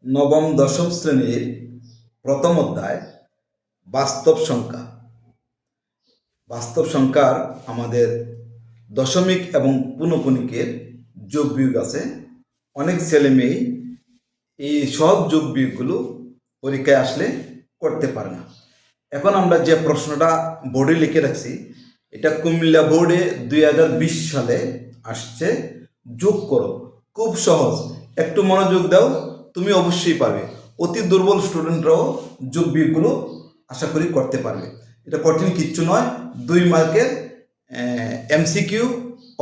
নবম দশম শ্রেণীর প্রথম অধ্যায় বাস্তব সংখ্যা। বাস্তব সংখ্যার আমাদের দশমিক এবং পূর্ণপণিকের যোগ বিয়োগ আছে। অনেক ছেলেমেয়েই এই সব যোগ বিয়োগগুলো পরীক্ষায় আসলে করতে পারে না। এখন আমরা যে প্রশ্নটা বোর্ডে লিখে রাখছি, এটা কুমিল্লা বোর্ডে 2020 সালে আসছে। যোগ করো, খুব সহজ, একটু মনোযোগ দাও, তুমি অবশ্যই পারবে। অতি দুর্বল স্টুডেন্টরাও যোগ বিয়োগগুলো আশা করি করতে পারবে। এটা কঠিন কিচ্ছু নয়। 2 মার্কের এমসিকিউ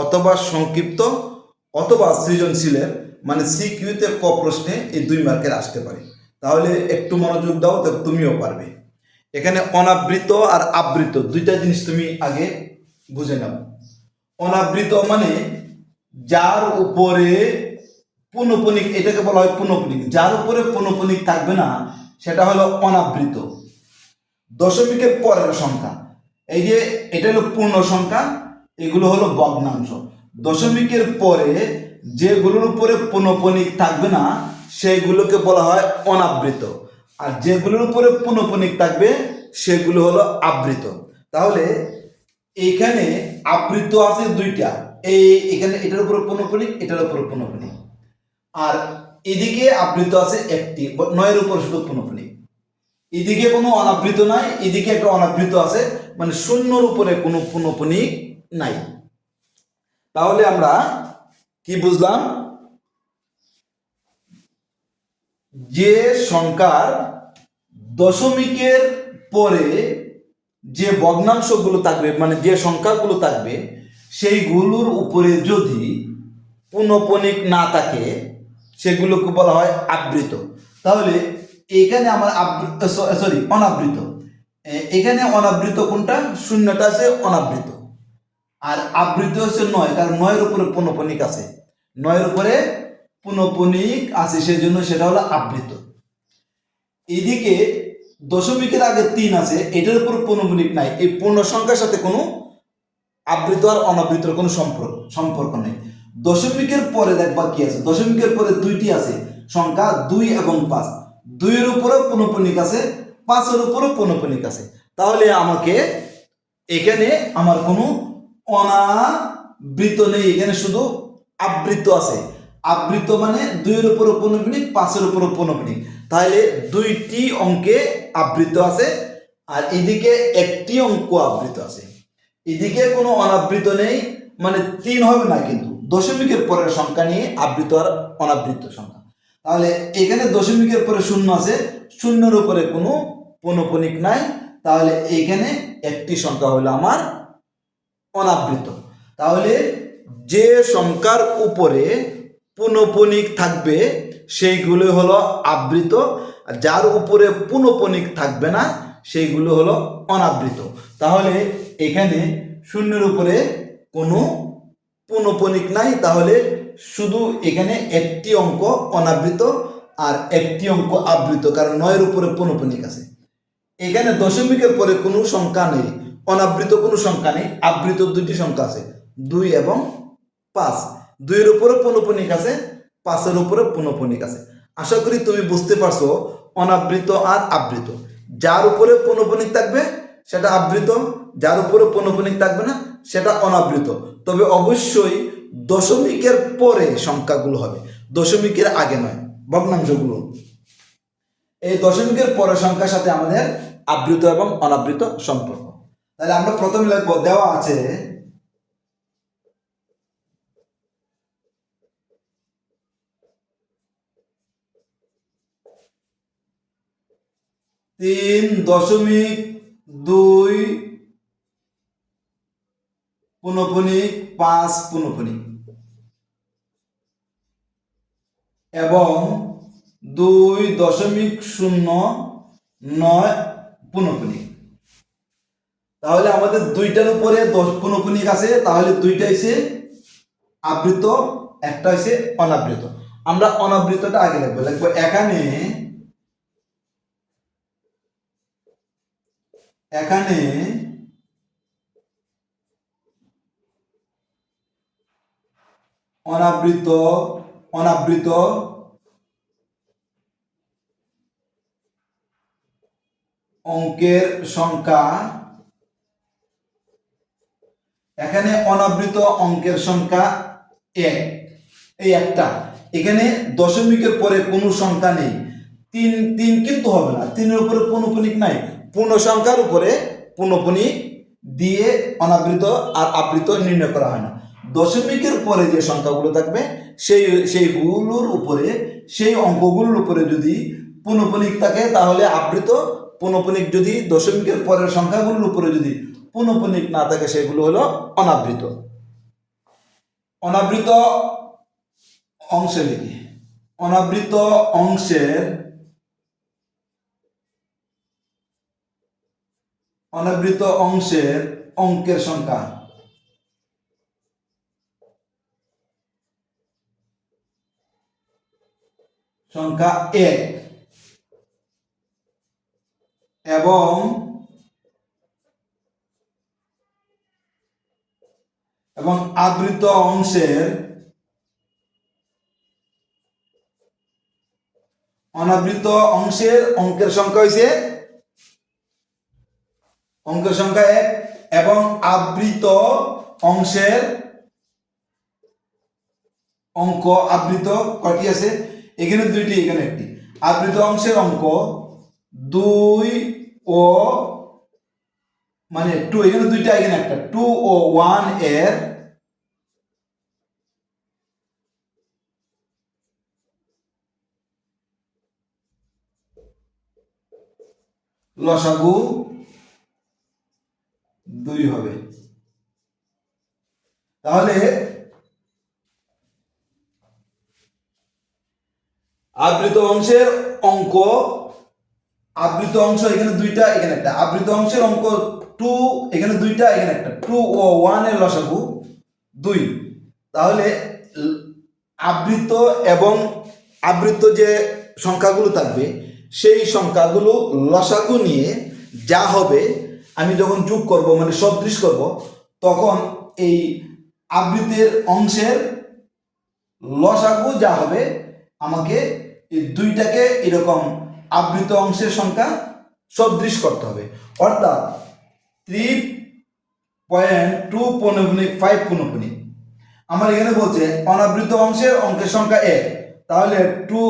অথবা সংক্ষিপ্ত অথবা সৃজনশীলের মানে সিকিউতে ক প্রশ্নে এই 2 মার্কের আসতে পারে। তাহলে একটু মনোযোগ দাও, তবে তুমিও পারবে। এখানে অনাবৃত আর আবৃত দুইটা জিনিস তুমি আগে বুঝে নাও। অনাবৃত মানে যার উপরে পুনঃপুনিক, এটাকে বলা হয় পুনঃপুনিক। যার উপরে পুনঃপুনিক থাকবে না সেটা হলো অনাবৃত। দশমিকের পরের সংখ্যা, এই যে এটা হলো পূর্ণ সংখ্যা, এগুলো হলো ভগ্নাংশ। দশমিকের পরে যেগুলোর উপরে পুনঃপুনিক থাকবে না সেগুলোকে বলা হয় অনাবৃত, আর যেগুলোর উপরে পুনঃপুনিক থাকবে সেগুলো হলো আবৃত। তাহলে এইখানে আবৃত আছে দুইটা, এখানে এটার উপরে পুনঃপুনিক, এটার উপরে পুনঃপুনিক, আর এদিকে আবৃত আছে একটি, 9-এর উপর শুধু পুনঃপুনিক। এদিকে কোনো অনাবৃত নাই, এদিকে একটা অনাবৃত আছে, মানে শূন্যর উপরে কোনো পুনঃপুনিক নাই। তাহলে আমরা কি বুঝলাম? যে সংখ্যার দশমিকের পরে যে ভগ্নাংশগুলো থাকবে, মানে যে সংখ্যাগুলো থাকবে, সেইগুলোর উপরে যদি পুনঃপুনিক না থাকে সেগুলোকে বলা হয় আবৃত। তাহলে এখানে আমার অনাবৃত। এখানে অনাবৃত কোনটা? শূন্যটা আছে অনাবৃত, আর আবৃত হচ্ছে 9, কারণ 9-এর উপরে পুনঃপুনিক আছে। 9-এর উপরে পুনঃপুনিক আছে, সেই জন্য সেটা হলো আবৃত। এদিকে দশমিকের আগে 3 আছে, এটার উপর পুনঃপুনিক নাই। এই পূর্ণ সংখ্যার সাথে কোনো আবৃত আর অনাবৃতর কোনো সম্পর্ক নেই। দশমিকের পরে দেখবা কি আছে, দশমিকের পরে 2টি আছে সংখ্যা, 2 এবং 5। 2-এর উপরেও পুনঃপুনিক আছে, 5-এর উপরেও পুনঃপুনিক আছে। তাহলে আমাকে এখানে আমার কোনো অনাবৃত নেই, এখানে শুধু আবৃত আছে। আবৃত মানে 2-এর উপরে পুনঃপুনিক, 5-এর উপরে পুনঃপুনিক। তাহলে 2টি অঙ্কে আবৃত আছে, আর এদিকে একটি অঙ্ক আবৃত আছে। এদিকে কোনো অনাবৃত নেই, মানে 3 হবে না কিন্তু দশমিকের পরের সংখ্যা নিয়ে আবৃত আর অনাবৃত সংখ্যা। তাহলে এখানে দশমিকের পরে 0 আছে, 0-এর উপরে কোনো পুনঃপুনিক নাই। তাহলে এইখানে একটি সংখ্যা হলো আমার অনাবৃত। তাহলে যে সংখ্যার উপরে পুনঃপুনিক থাকবে সেইগুলো হলো আবৃত, আর যার উপরে পুনঃপুনিক থাকবে না সেইগুলো হলো অনাবৃত। তাহলে এখানে 0-এর উপরে কোনো পুনঃপুনিক নাই, তাহলে শুধু এখানে একটি অঙ্ক অনাবৃত আর একটি অঙ্ক আবৃত, কারণ 9-এর উপরে পুনঃপুনিক আছে। এখানে দশমিকের পরে কোনো সংখ্যা নেই, অনাবৃত কোনো সংখ্যা নেই, আবৃত 2টি সংখ্যা আছে, 2 এবং 5। 2-এর উপরে পুনঃপুনিক আছে, 5-এর উপরে পুনঃপুনিক আছে। আশা করি তুমি বুঝতে পারছো অনাবৃত আর আবৃত। যার উপরে পুনঃপুনিক থাকবে সেটা আবৃত, যার উপরে পুনঃপুনিক থাকবে না সেটা অনাবৃত। তবে অবশ্যই দশমিকের পরে সংখ্যাগুলো হবে, দশমিকের আগে নয়, ভগ্নাংশগুলো। এই দশমিকের পরের সংখ্যার সাথে আমাদের আবৃত এবং অনাবৃত সম্পর্ক। তাহলে আমরা প্রথমে লিখব, দেওয়া আছে 3.2 পুনঃপুনিক 5 পুনঃপুনিক এবং 2.09 পুনঃপুনিক। তাহলে আমাদের 2টার উপরে 10 পুনঃপুনিক আছে, তাহলে 2টা হইছে আবৃত, একটা হইছে অনাবৃত। আমরা অনাবৃতটা আগে লিখবো। এখানে অনাবৃত অঙ্কের সংখ্যা, এখানে অনাবৃত অঙ্কের সংখ্যা এক, এই একটা। এখানে দশমিকের পরে কোনো সংখ্যা নেই, তিন তিন কিন্তু হবে না, তিনের উপরে পৌনঃপুনিক নাই, পূর্ণ সংখ্যার উপরে পৌনঃপুনিক দিয়ে অনাবৃত আর আবৃত নির্ণয় করা হয় না। দশমিকের পরে যে সংখ্যাগুলো থাকবে সেইগুলোর উপরে, সেই অঙ্কগুলোর উপরে যদি পৌনঃপুনিক থাকে তাহলে আবৃত, পৌনঃপুনিক যদি দশমিকের পরের সংখ্যাগুলোর উপরে যদি পৌনঃপুনিক না থাকে সেগুলো হলো অনাবৃত। অনাবৃত অংশে লিখি, অনাবৃত অংশের, অনাবৃত অংশের অঙ্কের সংখ্যা সংখ্যা 1 এবং আবৃত অংশের, অনাবৃত অংশের অঙ্কের সংখ্যা হইছে অঙ্কের সংখ্যা 1 এবং আবৃত অংশের অঙ্ক, আবৃত কয়টি আছে? এখানে দুইটি, এখানে একটি। আবৃত অংশের অঙ্ক 2 ও মানে 2, এখানে দুইটা, এখানে একটা, 2 ও 1 এর লসাগু 2 হবে। তাহলে আবৃত অংশের অঙ্ক, আবৃত অংশ এখানে দুইটা, এখানে একটা। আবৃত অংশের অঙ্ক 2, এখানে দুইটা, এখানে একটা। 2 ও 1 এর লসাগু 2। তাহলে আবৃত এবং আবৃত যে সংখ্যাগুলো থাকবে সেই সংখ্যাগুলো লসাগু নিয়ে যা হবে, আমি যখন যোগ করব মানে সদৃশ করব, তখন এই আবৃতের অংশের লসাগু যা হবে আমাকে এই দুইটাকে এরকম আবৃত অংশের সংখ্যা সদৃশ করতে হবে। অর্থাৎ 3.2 পৌনঃপুনিক 5 পৌনঃপুনিক। আমার এখানে বলছে অনাবৃত অংশের অঙ্কের সংখ্যা 1, তাহলে 2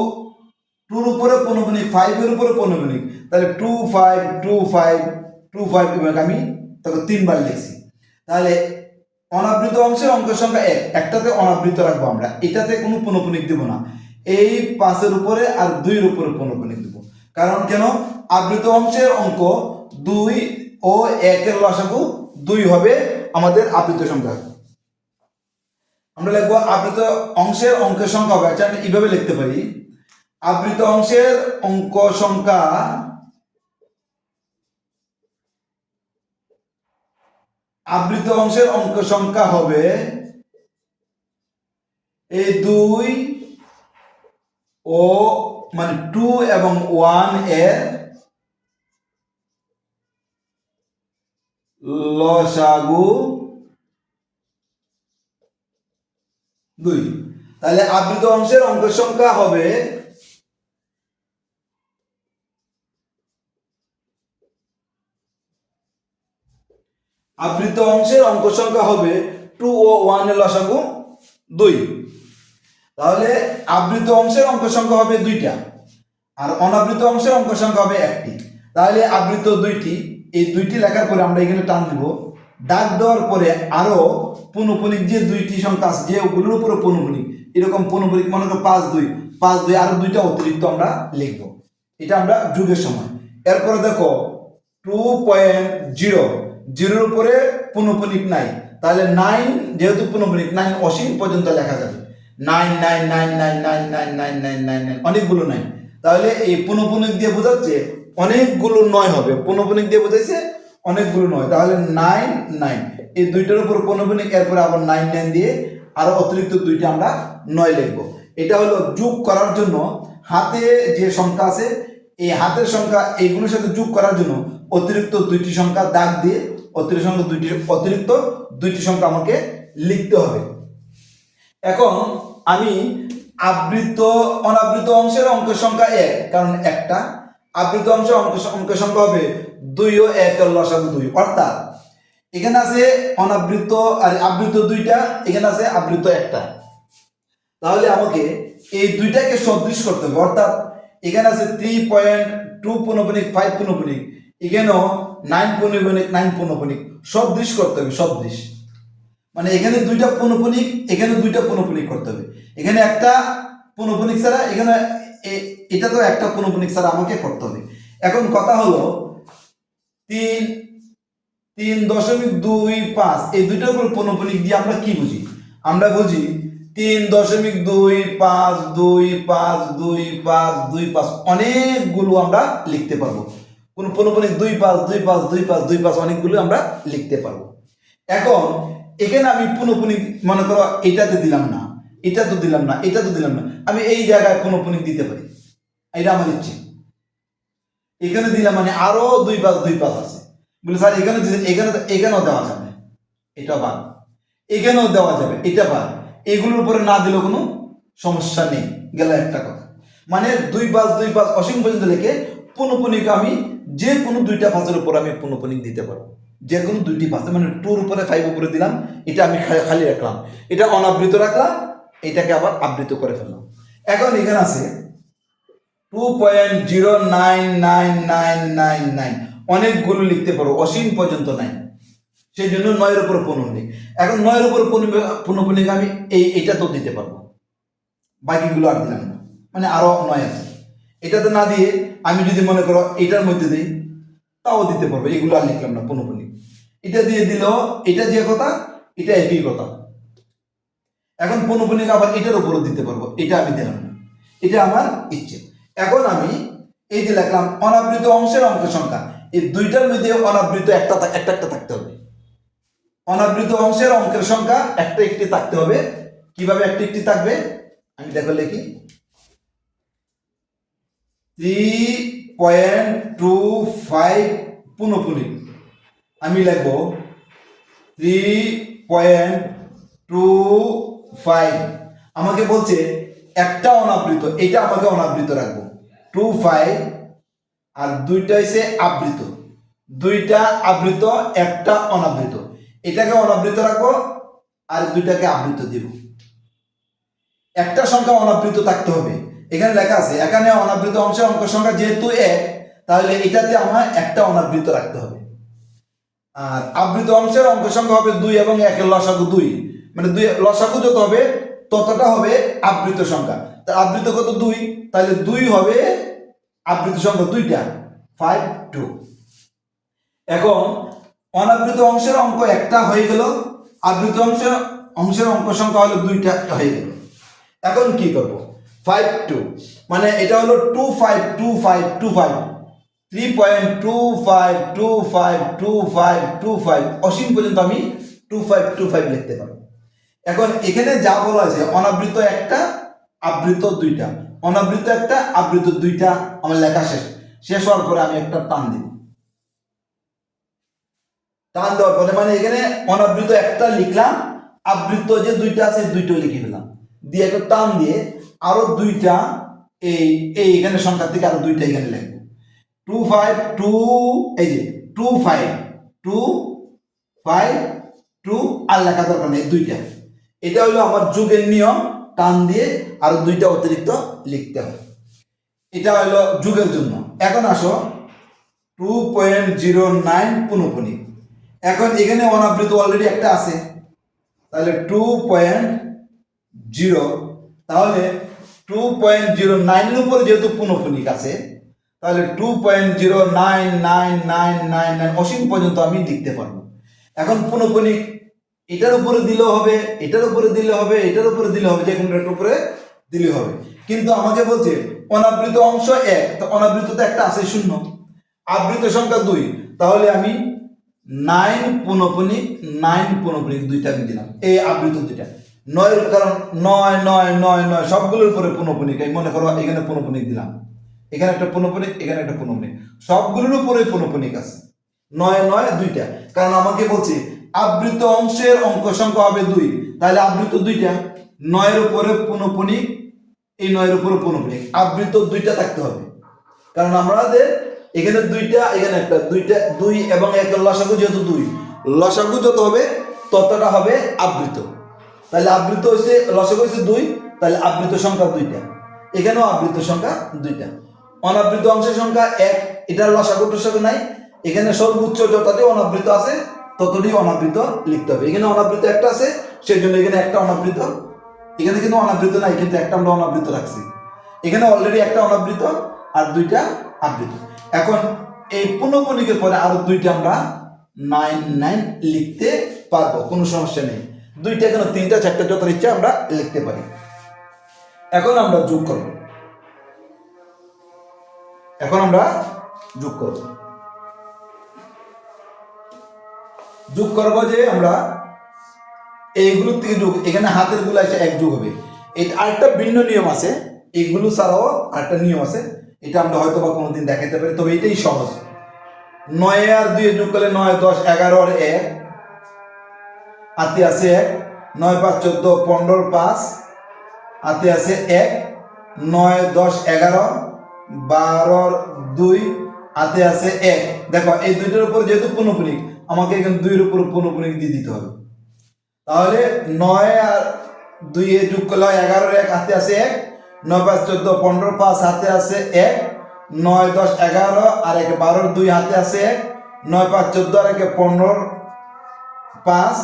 উপরে পৌনঃপুনিক, 5 এর উপরে পৌনঃপুনিক, তাহলে 2 5 2 5 2 5, এবং আমি তখন 3 বার লিখছি। তাহলে অনাবৃত অংশের অঙ্কের সংখ্যা 1, একটাতে অনাবৃত রাখবো আমরা, এটাতে কোনো পৌনঃপুনিক দেব না। এই 5 এর উপরে আর 2 এর উপরে পৌনঃপুনিক দেব। কারণ কেন? আবৃত অংশের অঙ্ক 2 ও 1 এর লসাগু 2 হবে আমাদের আবৃত সংখ্যা। আমরা লিখবো আবৃত অংশের অঙ্কের সংখ্যা হবে, আচ্ছা আমি এইভাবে লিখতে পারি, আবৃত অংশের অঙ্ক সংখ্যা, আবৃত অংশের অঙ্ক সংখ্যা হবে এই 2 ও মানে 2 এবং 1 এর লসাগু 2। তাহলে আবৃত অংশের অঙ্কের সংখ্যা হবে আবৃত অংশের অঙ্ক সংখ্যা হবে 2 ও 1 এর লসাগু 2। তাহলে আবৃত অংশের অঙ্ক সংখ্যা হবে 2টা আর অনাবৃত অংশের অঙ্ক সংখ্যা হবে 1টি। তাহলে আবৃত 2টি, এই 2টি লেখার পরে আমরা এখানে টান দিব, দাগ দেওয়ার পরে আরো পৌনঃপুনিক যে 2টি সংখ্যা আছে যে ওগুলোর উপরে পৌনঃপুনিক, এরকম পৌনঃপুনিক মনে করো 5 2 5 2 আরো 2টা অতিরিক্ত আমরা লিখব, এটা আমরা যুগের সময়। এরপরে দেখো 2.0, 0 উপরে পৌনঃপুনিক নাই, তাহলে 9 যেহেতু পৌনঃপুনিক 9 অসীম পর্যন্ত লেখা যাবে, 9 9 9 9 9 9 9 9 9 9 অনেকগুলো 9। তাহলে এই পৌনঃপুনিক দিয়ে বোঝাচ্ছে অনেকগুলো 9 হবে, পৌনঃপুনিক দিয়ে বোঝাইছে অনেকগুলো 9, তাহলে 9 9 এই দুইটার উপর পৌনঃপুনিক, এরপরে আবার 9 9 দিয়ে আরো অতিরিক্ত 2টা আমরা 9 লিখবো। এটা হলো যোগ করার জন্য হাতে যে সংখ্যা আছে এই হাতের সংখ্যা এইগুলোর সাথে যোগ করার জন্য অতিরিক্ত 2টি সংখ্যা দাগ দিয়ে অতিরিক্ত 2টি সংখ্যা আমাকে লিখতে হবে। এখন আমি আবৃত অনাবৃত অংশের অঙ্কের সংখ্যা 1, কারণ একটা, আবৃত অংশ অঙ্ক সংখ্যা হবে 2 ও 1 এর লসাগু 2, অর্থাৎ এখানে আছে অনাবৃত আর আবৃত দুইটা, এখানে আছে আবৃত একটা। তাহলে আমাকে এই দুইটাকে সদৃশ করতে হবে, অর্থাৎ এখানে আছে 3.2 পূর্ণপণিক 5 পূর্ণপণিক, এখানেও 9 পূর্ণপণিক 9 পূর্ণপণিক, সদৃশ করতে হবে, সদৃশ। মানে এখানে দুইটা পূর্ণপণিক, এখানে দুইটা পূর্ণপণিক করতে হবে। এখানে একটা পূর্ণপণিক ছাড়া এখানে এটা তো একটা পূর্ণপণিক ছাড়া আমাকে করতে হবে। এখন কথা হলো 3.25 এই দুইটার উপর পূর্ণপণিক দিয়ে আমরা কি বুঝি? আমরা বুঝি 3.25252525 অনেকগুলো আমরা লিখতে পারবো। কোন পূর্ণপণিক 25252525 অনেকগুলো আমরা লিখতে পারবো। এখন এখানে আমি পূর্ণপণিক মনে করো এটাতে দিলাম না, এটা তো দিলাম না, এটা তো দিলাম না, আমি এই জায়গায় পূর্ণপণিক দিতে পারি, এটা আমার ইচ্ছে। এখানে দিলাম মানে আরো 2525 আছে, বলে স্যার এখানে এখানেও দেওয়া যাবে, এটা বাদ, এখানেও দেওয়া যাবে, এটা বাদ, এগুলোর উপরে না দিলেও কোনো সমস্যা নেই, গেল একটা কথা। মানে 2525 অসীম পর্যন্ত লিখে পূর্ণপণিক আমি যে কোনো দুইটা ভাঁজের উপর আমি পূর্ণপণিক দিতে পারবো, যে কোনো দুইটি ভাঁজ, মানে 2 উপরে 5 উপরে দিলাম, এটা আমি খালি রাখলাম, এটা অনাবৃত রাখলাম, এটাকে আবার আবৃত করে ফেললাম। এখন এখানে আছে 2.099999, অনেকগুলো লিখতে পারো, অসীম পর্যন্ত নাই, সেই জন্য 9 এর উপর পূর্ণপণিক। এখন 9 এর উপর পূর্ণপণিক আমি এইটা তো দিতে পারবো, বাকিগুলো আর দিলাম না, মানে আরো 9 আছে। এটাতে না দিয়ে আমি যদি মনে করো এটার মধ্যে দিই তাও দিতে পারবো, এগুলো আর লিখলাম না পূর্ণপণিক। এটা দিয়ে দিলেও এটা যে কথা এটা একই কথা। এখন পূর্ণপণিক আবার এটার উপরও দিতে পারবো, এটা আমি দিলাম না, এটা আমার ইচ্ছে। এখন আমি এই যে লিখলাম অনাবৃত অংশের অঙ্ক সংখ্যা, এই দুইটার মধ্যে অনাবৃত একটা থাকতে হবে। অনাবৃত অংশের অঙ্কের সংখ্যা একটা একটি থাকতে হবে। কিভাবে একটা একটি থাকবে আমি দেখো লিখি, 3.25 পূর্ণপণিক, আমি লিখবো 3.25, আমাকে বলছে একটা অনাবৃত, এটা আমাকে অনাবৃত রাখবো 25, আর দুইটা হচ্ছে আবৃত, দুইটা আবৃত একটা অনাবৃত, এটাকে অনাবৃত রাখবো আর দুইটাকে আবৃত দিব। একটা সংখ্যা অনাবৃত থাকতে হবে, এখানে লেখা আছে এখানে অনাবৃত অংশের অঙ্ক সংখ্যা যেহেতু 1, তাহলে এটাতে আমার একটা অনাবৃত রাখতে হবে। আর আবৃত অংশের অঙ্ক সংখ্যা হবে 2 এবং 1 এর লসাগু 2, মানে 2 লসাগু যত হবে ততটা হবে আবৃত সংখ্যা। তা আবৃত কত 2, তাহলে 2 হবে আবৃত সংখ্যা দুইটা, 5 2। এখন অনাবৃত অংশের অঙ্ক একটা হয়ে গেল, আবৃত অংশের অঙ্ক সংখ্যা হলো দুইটা হয়ে গেল। এখন কি করব? 5 2 মানে এটা হলো 252525, 3.25252525 অসীম পর্যন্ত আমি 2525 লিখতে পারবো। এখন এখানে যা বলা আছে অনাবৃত একটা আবৃত দুইটা, অনাবৃত একটা আবৃত দুইটা আমার লেখা শেষ হওয়ার পরে আমি একটা টান দিব, টান দেওয়ার পরে মানে এখানে অনাবৃত একটা লিখলাম, আবৃত যে দুইটা আছে দুইটা লিখে ফেলাম, দিয়ে একটা টান দিয়ে আরো দুইটা এই এখানে সংখ্যা থেকে আরো দুইটা এখানে লিখবো, 252, এই যে 252 আর লেখা দরকার নেই, দুইটা। এটা হলো আমার যোগের নিয়ম, টান দিয়ে আরো দুইটা অতিরিক্ত লিখতে হবে, এটা হলো যোগের জন্য। এখন আসো 2.09 পূর্ণপণিক, এখন এখানে অনাবৃত অলরেডি একটা আছে, তাহলে 2.0, তাহলে 2.09 এর উপরে যেহেতু পূর্ণপণিক আছে তাহলে 2.099999 অসীম পর্যন্ত আমি লিখতে পারবো। এখন পূর্ণপণিক এটার উপরে দিলেও হবে, এটার উপরে দিলে হবে, এটার উপরে দিলে হবে, যে কোনোটার উপরে দিলে হবে। কিন্তু আমাকে বলছে অনাবৃত অংশ 1, তো অনাবৃত তো একটা আছে 0, আবৃত সংখ্যা 2, তাহলে আমি 9 পূর্ণপণিক 9 পূর্ণপণিক দুইটা আমি দিলাম, এই আবৃত দুইটা 9, কারণ 9 9 9 9 সবগুলোর উপরে পূর্ণপণিক, এই মনে করো এখানে পূর্ণপণিক দিলাম, এখানে একটা পূর্ণপণিক, এখানে একটা পূর্ণপণিক, সবগুলোর উপরে পূর্ণপণিক আছে 9 9 দুইটা, কারণ আমাকে বলছে আবৃত অংশের অঙ্ক সংখ্যা হবে 2, তাহলে আবৃত দুইটা, 9 এর উপরে পূর্ণপণিক, এই 9 এর উপরে পূর্ণপণিক, আবৃত দুইটা থাকতে হবে, কারণ আমাদের এখানে দুইটা, এখানে একটা, দুইটা, দুই এবং একের লসাগু যেহেতু দুই, লসাগু যত হবে ততটা হবে আবৃত। তাহলে আবৃত হয়েছে, লসাগু হয়েছে দুই, তাহলে আবৃত সংখ্যা দুইটা, এখানেও আবৃত সংখ্যা দুইটা। অনাবৃত অংশের সংখ্যা এক, এটার লসাগু টসাগু নাই, এখানে সর্বোচ্চ যতটি অনাবৃত আছে ততটি অনাবৃত লিখতে হবে। এখানে অনাবৃত একটা আছে, সেই জন্য এখানে একটা অনাবৃত, এখানে কিন্তু অনাবৃত নাই, কিন্তু একটা আমরা অনাবৃত রাখছি। এখানে অলরেডি একটা অনাবৃত আর দুইটা আবৃত। এখন এই পুনঃপুনিকের পরে আরো দুইটা আমরা 9 9 লিখতে পারবো, কোনো সমস্যা নেই। দুইটা কেন, তিনটা, চারটা, যত ইচ্ছা আমরা লিখতে পারি। এখন আমরা যোগ করব, এখন আমরা যোগ করব, যোগ করব যে আমরা এইগুলোর থেকে যোগ, এখানে হাতের গুলো এসে এক যোগ হবে। এটা আরেকটা ভিন্ন নিয়ম আছে, এইগুলো ছাড়াও আরেকটা নিয়ম আছে, এটা আমরা হয়তো বা কোনোদিন দেখাতে পারি, তবে এটাই সহজ। 9 আর 2 যোগ করলে 9 10 11 আর 1 হাতে আছে 1, 9 5 14 15 5 হাতে আছে 1, 9 10 11 12 2 হাতে আছে 1। দেখো এই দুইটার উপর যেহেতু পুনঃপুনিক, আমাকে এখানে 2 এর উপর পুনঃপুনিক দিয়ে দিতে হবে। তাহলে 9 আর 2 এ যোগ করলে 11 আর 1 হাতে আছে 1, 9 5 14 15 5 হাতে আছে 1, 9 10 11 আর 1 12 2 হাতে আছে 1, 9 5 14 আর 1 15 5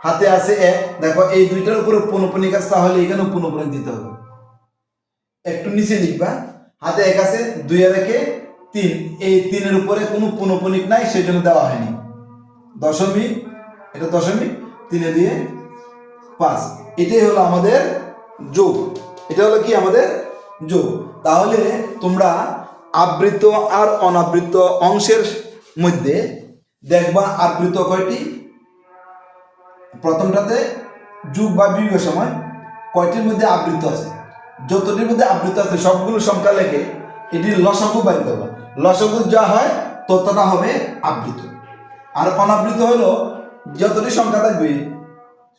হাতে আছে 1। দেখো এই দুইটার উপরে পুনঃপুনিক আছে, তাহলে এখানেও পুনঃপুনিক দিতে হবে। একটু নিচে লিখবা, হাতে 1 আছে, 2 আর 1 3, এই 3 এর উপরে কোনো পুনঃপুনিক নাই, সেই জন্য দেওয়া হয়নি। দশমিক, এটা দশমিক, 3 দিয়ে 5, এটাই হলো আমাদের যোগ। এটা হলো কি আমাদের যোগ। তাহলে তোমরা আবৃত আর অনাবৃত অংশের মধ্যে দেখবা আবৃত কয়টি, প্রথমটাতে যোগ বা বিয়োগের সময় কয়টির মধ্যে আবৃত আছে, যতটির মধ্যে আবৃত আছে সবগুলো সংখ্যা লেখে এটির লসাগু বাইর করবা। লসাগু যা হয় ততটা হবে আবৃত। আর অনাবৃত হলো যতটি সংখ্যা থাকবে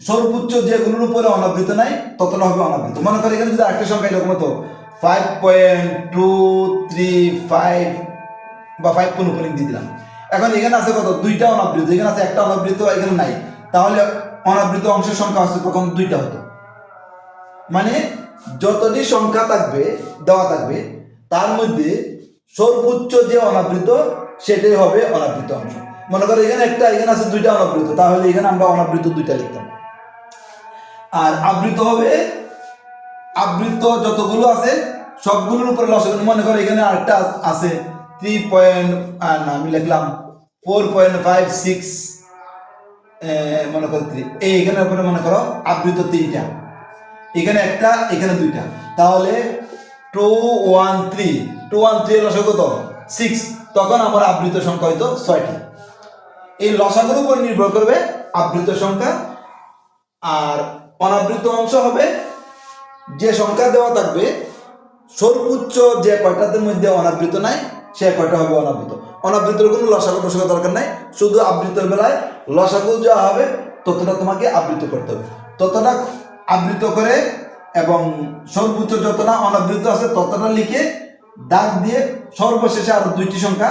সর্বোচ্চ যেগুলোর উপরে অনাবৃত নাই ততটা হবে অনাবৃত। মনে করি এখানে যদি একটা সংখ্যা এরকম হতো 5.235 বা 5 পুনঃপুনিক দিয়ে দিলাম। এখন এখানে আছে কত, দুইটা অনাবৃত, এখানে আছে একটা অনাবৃত, এখানে নাই, তাহলে অনাবৃত অংশের সংখ্যা আছে তখন দুইটা হতো। মানে যতটি সংখ্যা থাকবে দেওয়া থাকবে তার মধ্যে সর্বোচ্চ যে অনাবৃত সেটাই হবে অনাবৃত অংশ। মনে করো এখানে একটা, এখানে আছে দুইটা অনাবৃত, তাহলে এখানে আমরা অনাবৃত দুইটা লিখতাম। আর আবৃত হবে, আবৃত যতগুলো আছে সবগুলোর উপরে লসাগু। মনে করো এখানে আরেকটা আছে 3 আমি লিখলাম 4.56, মনে করো 3, এইখানে উপরে মনে করো আবৃত 3টা, এখানে একটা, এখানে দুইটা, তাহলে 213 লসাগু কত 6, তখন আমার আবৃত সংখ্যা হয়তো 6টি। এই লসাগুর উপর নির্ভর করবে আবৃত সংখ্যা। আর অনাবৃত অংশ হবে যে সংখ্যা দেওয়া থাকবে সর্বোচ্চ যে কয়টাদের মধ্যে অনাবৃত নাই সে কয়টা হবে অনাবৃত। অনাবৃতর কোনো লসাগু টসাগু দরকার নাই, শুধু আবৃতের বেলায় লসাগু যা হবে ততটা তোমাকে আবৃত করতে হবে, ততটা আবৃত করে এবং সর্বোচ্চ যতটা অনাবৃত আছে ততটা লিখে দাগ দিয়ে সর্বশেষে আরো দুইটি সংখ্যা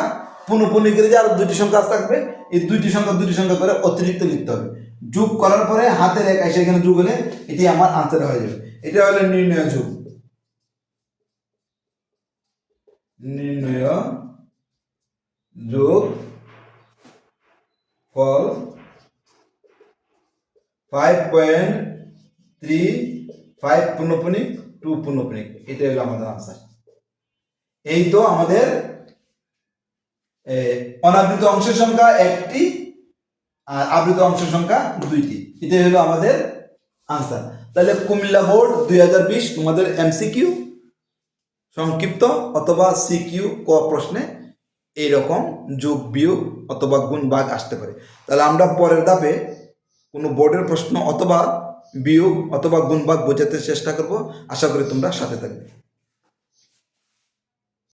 পুনঃপুনিকের যে আরো দুইটি সংখ্যা থাকবে, এই দুইটি সংখ্যা করে অতিরিক্ত লিখতে হবে। যোগ করার পরে হাতের এক এসে এখানে যোগ হলে এটি আমার আনসার হয়ে যাবে। এটা হলো নির্ণয় যোগ। নির্ণয় যোগ ফল 5.35 পুনঃপুনিক 2 পুনঃপুনিক, এটা হলো আমাদের আনসার। এই তো আমাদের অনাবৃত অংশের সংখ্যা 1টি আর আবৃত অংশের সংখ্যা 2টি, এটাই হলো আমাদের আনসার। তাহলে কুমিল্লা বোর্ড 2020 তোমাদের এমসিকিউ সংক্ষিপ্ত অথবা সিকিউ ক প্রশ্নে এইরকম যোগ বিয়োগ অথবা গুণ ভাগ আসতে পারে। তাহলে আমরা পরের ধাপে কোনো বোর্ডের প্রশ্ন অথবা বিয়োগ অথবা গুণ ভাগ বোঝাতে চেষ্টা করব। আশা করি তোমরা সাথে থাকবে।